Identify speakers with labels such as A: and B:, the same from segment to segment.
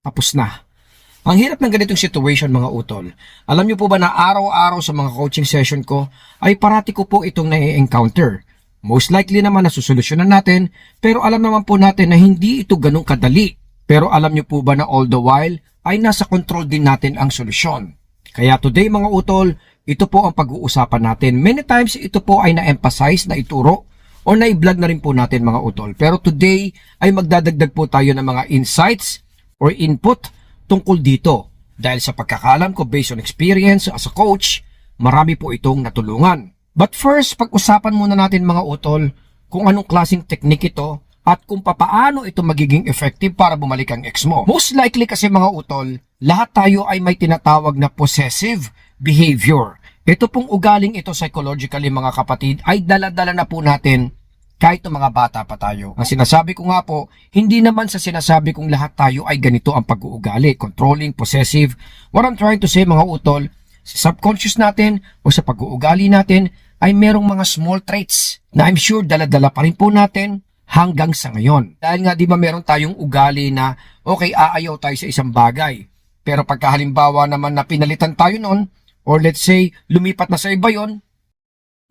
A: tapos na. Ang hirap ng ganitong situation mga utol. Alam niyo po ba na araw-araw sa mga coaching session ko ay parati ko po itong na-encounter. Most likely naman na susolusyonan natin, pero alam naman po natin na hindi ito ganun kadali. Pero alam niyo po ba na all the while ay nasa control din natin ang solusyon. Kaya today mga utol, ito po ang pag-uusapan natin. Many times ito po ay na-emphasize, na ituro, o na-vlog na rin po natin mga utol. Pero today ay magdadagdag po tayo ng mga insights or input tungkol dito. Dahil sa pagkakalam ko based on experience as a coach, marami po itong natulungan. But first, pag-usapan muna natin mga utol kung anong klaseng technique ito at kung papaano ito magiging effective para bumalik ang ex mo. Most likely kasi mga utol, lahat tayo ay may tinatawag na possessive behavior. Ito pong ugaling ito psychologically mga kapatid ay dala-dala na po natin kahit ng mga bata pa tayo. Ang sinasabi ko nga po, hindi naman sa sinasabi kong lahat tayo ay ganito ang pag-uugali, controlling, possessive. What I'm trying to say mga utol, sa subconscious natin o sa pag-uugali natin ay merong mga small traits na I'm sure dala-dala pa rin po natin hanggang sa ngayon. Dahil nga di ba meron tayong ugali na okay, aayaw tayo sa isang bagay. Pero pagka halimbawa naman na pinalitan tayo noon, or let's say, lumipat na sa iba yon,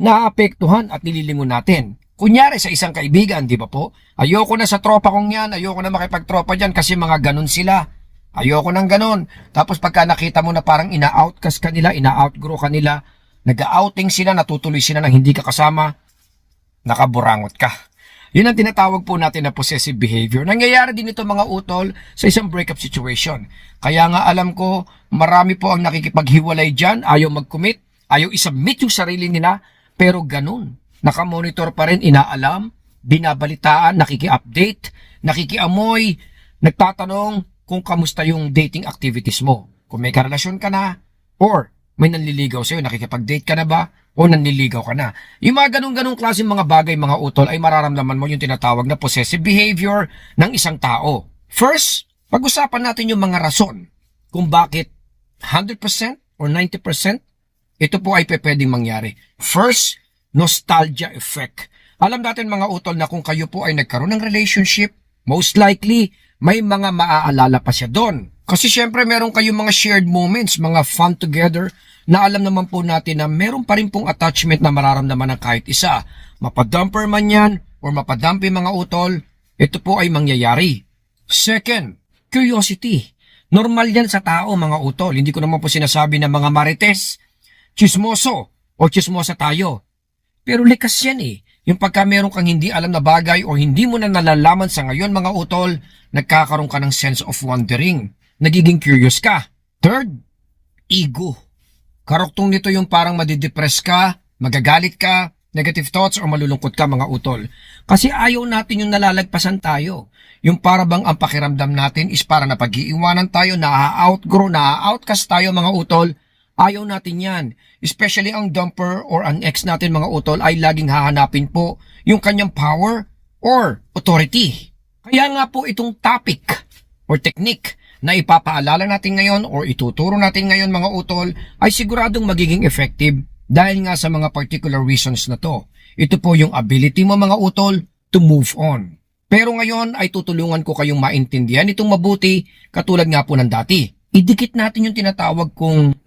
A: naapektuhan at nililingon natin. Kunyari sa isang kaibigan, di ba po? Ayoko na sa tropa kong yan, ayoko na makipagtropa dyan kasi mga ganun sila. Ayoko nang ganun. Tapos pagka nakita mo na parang ina-outcast ka nila, ina-outgrow ka nila, nag-outing sila, natutuloy sila nang hindi ka kasama, nakaburangot ka. Yun ang tinatawag po natin na possessive behavior. Nangyayari din ito mga utol sa isang breakup situation. Kaya nga alam ko, marami po ang nakikipaghiwalay dyan, ayaw mag-commit, ayaw isubmit yung sarili nila, pero ganun. Nakamonitor pa rin, inaalam, binabalitaan, nakiki-update, nakikiamoy, nagtatanong kung kamusta yung dating activities mo. Kung may karelasyon ka na, or may nanliligaw sa'yo, nakikipag-date ka na ba? O nanliligaw ka na. Yung mga ganun-ganung klaseng mga bagay, mga utol, ay mararamdaman mo yung tinatawag na possessive behavior ng isang tao. First, pag-usapan natin yung mga rason kung bakit 100% or 90% ito po ay pwedeng mangyari. First, nostalgia effect. Alam natin mga utol na kung kayo po ay nagkaroon ng relationship, most likely may mga maaalala pa siya doon. Kasi syempre meron kayong mga shared moments, mga fun together, na alam naman po natin na meron pa rin pong attachment na mararamdaman ng kahit isa. Mapadumper man yan or mapadampi mga utol, ito po ay mangyayari. Second, curiosity. Normal yan sa tao mga utol. Hindi ko naman po sinasabi na mga marites, chismoso o chismosa tayo. Pero likas yan eh. Yung pagka meron kang hindi alam na bagay o hindi mo na nalalaman sa ngayon mga utol, nagkakaroon ka ng sense of wondering. Nagiging curious ka. Third, ego. Karuktong nito yung parang madidepress ka, magagalit ka, negative thoughts o malulungkot ka mga utol. Kasi ayaw natin yung nalalagpasan tayo. Yung para bang ang pakiramdam natin is para na pag-iiwanan tayo, na-outgrow, na-outcast tayo mga utol. Ayaw natin yan. Especially ang dumper or ang ex natin mga utol ay laging hahanapin po yung kanyang power or authority. Kaya nga po itong topic or technique na ipapaalala natin ngayon o ituturo natin ngayon mga utol ay siguradong magiging effective dahil nga sa mga particular reasons na to. Ito po yung ability mo mga utol to move on. Pero ngayon ay tutulungan ko kayong maintindihan itong mabuti katulad nga po ng dati. Idikit natin yung tinatawag kong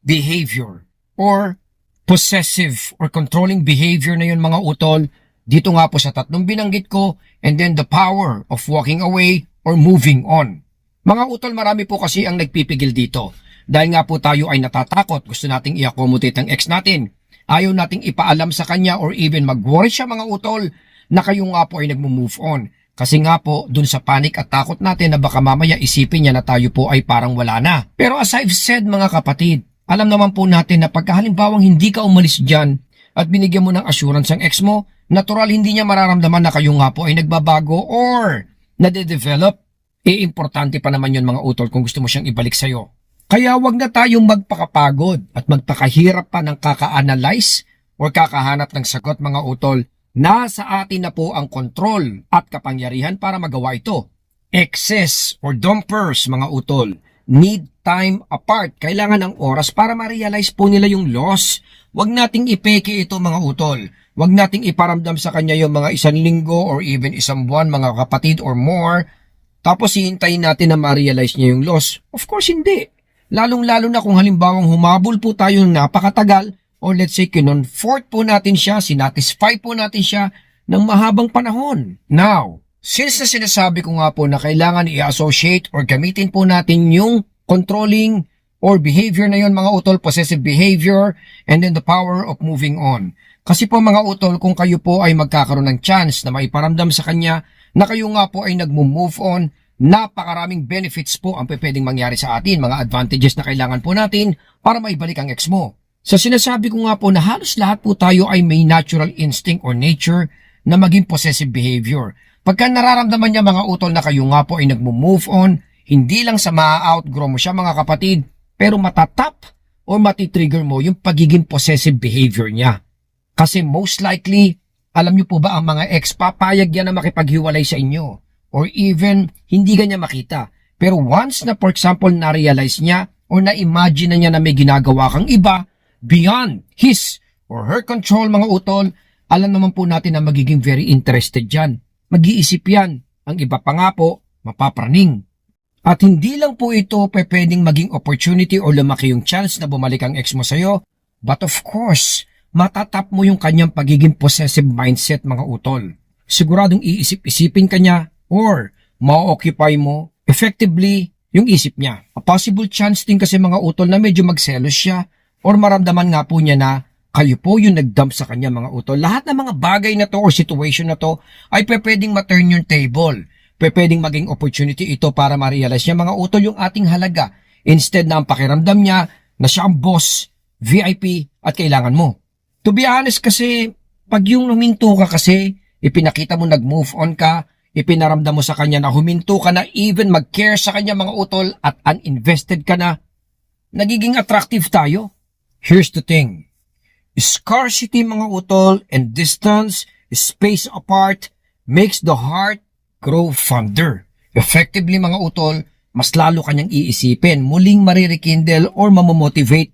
A: behavior or possessive or controlling behavior na yun mga utol dito nga po sa tatlong binanggit ko and then the power of walking away or moving on. Mga utol, marami po kasi ang nagpipigil dito. Dahil nga po tayo ay natatakot, gusto nating i-accommodate ang ex natin. Ayaw nating ipaalam sa kanya or even mag-worry siya mga utol na kayo nga po ay nag-move on. Kasi nga po, dun sa panic at takot natin na baka mamaya isipin niya na tayo po ay parang wala na. Pero as I've said mga kapatid, alam naman po natin na pagka halimbawang hindi ka umalis dyan at binigyan mo ng assurance ang ex mo, natural hindi niya mararamdaman na kayo nga po ay nagbabago or nade-develop. Importante pa naman yun mga utol kung gusto mo siyang ibalik sa'yo. Kaya wag na tayong magpakapagod at magpakahirap pa ng kaka-analyze o kakahanap ng sagot mga utol. Nasa atin na po ang kontrol at kapangyarihan para magawa ito. Excess or dumpers mga utol need time apart. Kailangan ng oras para ma-realize po nila yung loss. Wag nating ipeke ito mga utol. Wag nating iparamdam sa kanya yung mga 1 linggo or even 1 buwan mga kapatid or more. Tapos hihintayin natin na ma-realize niya yung loss? Of course, hindi. Lalong-lalo na kung halimbawang humabol po tayo ng napakatagal or let's say kinonfort po natin siya, sinatisfy po natin siya ng mahabang panahon. Now, since na sinasabi ko nga po na kailangan i-associate or gamitin po natin yung controlling or behavior na yon mga utol, possessive behavior, and then the power of moving on. Kasi po mga utol, kung kayo po ay magkakaroon ng chance na maiparamdam sa kanya na kayo nga po ay nag-move on, napakaraming benefits po ang pwedeng mangyari sa atin, mga advantages na kailangan po natin para maibalik ang ex mo. Sa sinasabi ko nga po na halos lahat po tayo ay may natural instinct or nature na maging possessive behavior. Pagka nararamdaman niya mga utol na kayo nga po ay nag-move on, hindi lang sa ma-outgrow mo siya mga kapatid, pero matatap o matitrigger mo yung pagiging possessive behavior niya. Kasi most likely, alam niyo po ba ang mga ex papayag yan na makipaghiwalay sa inyo or even hindi ganyan makita. Pero once na for example na-realize niya or na-imagine na niya na may ginagawa kang iba beyond his or her control mga utol, alam naman po natin na magiging very interested dyan. Mag-iisip yan. Ang iba pa nga po, mapapraning. At hindi lang po ito pwedeng maging opportunity o lumaki yung chance na bumalik ang ex mo sa'yo, but of course, matatap mo yung kanyang pagiging possessive mindset mga utol. Siguradong iisip-isipin ka niya or ma-occupy mo effectively yung isip niya. A possible chance din kasi mga utol na medyo magselos siya or maramdaman nga po niya na kayo po yung nag-dump sa kanya mga utol. Lahat ng mga bagay na to or situation na to ay pwedeng ma-turn yung table. Pwedeng maging opportunity ito para ma-realize niya mga utol yung ating halaga instead na ang pakiramdam niya na siya ang boss, VIP at kailangan mo. To be honest kasi, pag yung huminto ka kasi, ipinakita mo nag-move on ka, ipinaramdam mo sa kanya na huminto ka na even mag-care sa kanya mga utol at uninvested ka na, nagiging attractive tayo. Here's the thing. Scarcity mga utol and distance, space apart, makes the heart grow fonder. Effectively mga utol, mas lalo kanyang iisipin, muling maririkindle or mamomotivate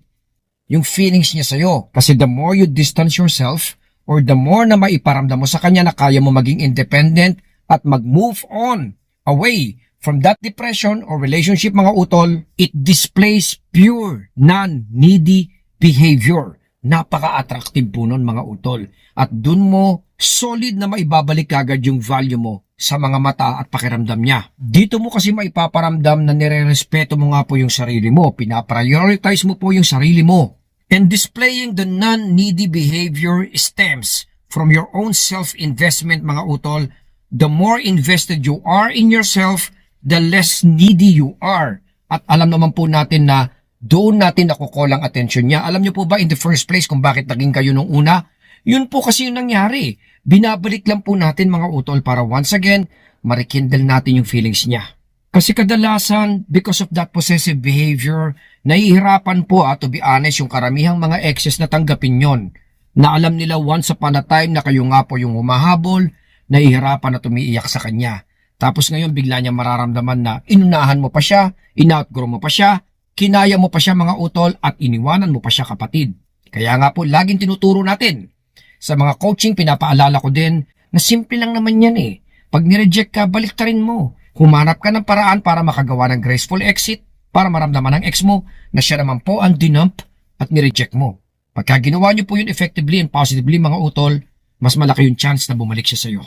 A: yung feelings niya sa'yo. Kasi the more you distance yourself or the more na maiparamdam mo sa kanya na kaya mo maging independent at mag-move on away from that depression or relationship mga utol, it displays pure, non-needy behavior. Napaka-attractive po nun mga utol. At dun mo solid na maibabalik agad yung value mo sa mga mata at pakiramdam niya. Dito mo kasi maipaparamdam na nire-respeto mo nga po yung sarili mo, pinaprioritize mo po yung sarili mo. And displaying the non-needy behavior stems from your own self-investment mga utol. The more invested you are in yourself, the less needy you are. At alam naman po natin na doon natin nakukulang atensyon niya. Alam niyo po ba in the first place kung bakit naging kayo nung una? Yun po kasi yung nangyari. Binabalik lang po natin mga utol para once again, marikindle natin yung feelings niya. Kasi kadalasan, because of that possessive behavior, nahihirapan po to be honest yung karamihang mga exes na tanggapin yon. Na alam nila once upon a time na kayo nga po yung humahabol, nahihirapan na tumiiyak sa kanya. Tapos ngayon bigla niya mararamdaman na inunahan mo pa siya, in-outgrow mo pa siya, kinaya mo pa siya mga utol at iniwanan mo pa siya kapatid. Kaya nga po laging tinuturo natin. Sa mga coaching, pinapaalala ko din na simple lang naman yan eh. Pag nireject ka, baliktarin mo. Humanap ka ng paraan para makagawa ng graceful exit para maramdaman ng ex mo na siya naman po ang dinump at nireject mo. Pagka ginawa niyo po yun effectively and positively mga utol, mas malaki yung chance na bumalik siya sa'yo.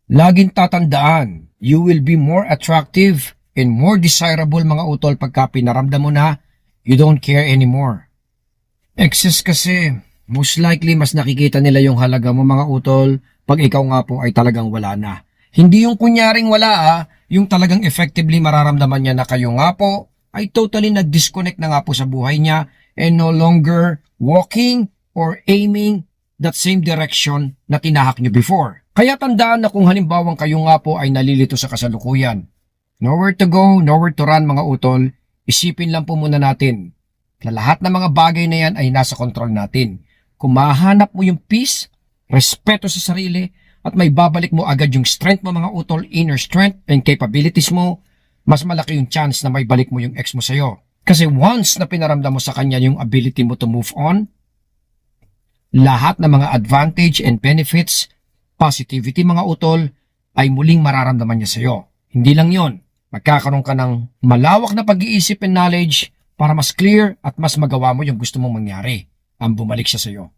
A: Laging tatandaan, you will be more attractive and more desirable mga utol pagka pinaramdam mo na you don't care anymore. Exes kasi, most likely, mas nakikita nila yung halaga mo mga utol pag ikaw nga po ay talagang wala na. Hindi yung kunyaring wala yung talagang effectively mararamdaman niya na kayo nga po ay totally nag-disconnect na nga po sa buhay niya and no longer walking or aiming that same direction na tinahak niyo before. Kaya tandaan na kung halimbawang kayo nga po ay nalilito sa kasalukuyan. Nowhere to go, nowhere to run mga utol, isipin lang po muna natin na lahat ng mga bagay na yan ay nasa kontrol natin. Kung mahanap mo yung peace, respeto sa sarili, at may babalik mo agad yung strength mo mga utol, inner strength and capabilities mo, mas malaki yung chance na may balik mo yung ex mo sa'yo. Kasi once na pinaramdam mo sa kanya yung ability mo to move on, lahat ng mga advantage and benefits, positivity mga utol, ay muling mararamdaman niya sa'yo. Hindi lang yon. Magkakaroon ka ng malawak na pag-iisip and knowledge para mas clear at mas magawa mo yung gusto mong mangyari. Ang bumalik siya sa iyo.